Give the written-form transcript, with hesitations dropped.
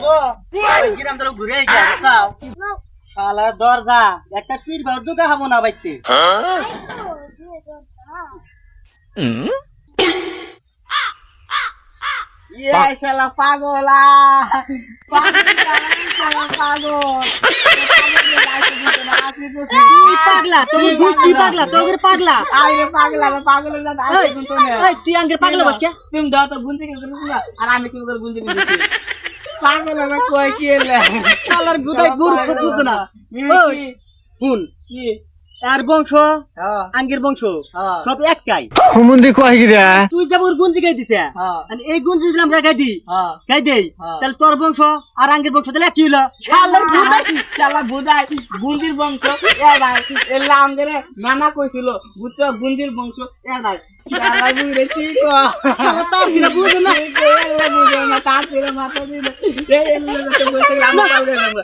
গো ওই গ্রাম ধরে ঘুরে গিয়া চাও শালা দরজা একটা পীর ভাউ ঢুকা খাবো না বাইতে ইয়ে শালা পাগলা পাগলা তুমি বুঝছি পাগলা তোর পাগলা আরে পাগলা পাগলের জাত আছে কিন্তু না এই তুই আঙ্গের পাগলা বসকে তুমি দাও তো গুঞ্জি কি করছ না আর আমি কি করে গুঞ্জি করছি পাগল না কই কি এলে শালার গুদাই গুড় বুঝ না ওই শুন কি আর বংশ হ্যাঁ আঙ্গের বংশ হ্যাঁ সব একটাই হুমুন্দি কয় গিরা তুই যাব ওর গুঞ্জি গাই দিছে হ্যাঁ আর এই গুঞ্জি দিলাম গাই দি হ্যাঁ গাই দেই হ্যাঁ। তাহলে তোর বংশ আর আঙ্গের বংশ তাহলে কি হলো শালার গুদাই শালা বুদাই গুঞ্জির বংশ এলাই এলা আমগরে নানা কইছিল বুঝছো গুঞ্জির বংশ এলাই শালা বুইরে ঠিক শালা তার সিনা বুঝে না এলা বুঝে না তার ছেলে মাথা দিলে এই এলা তো বলতে আমরা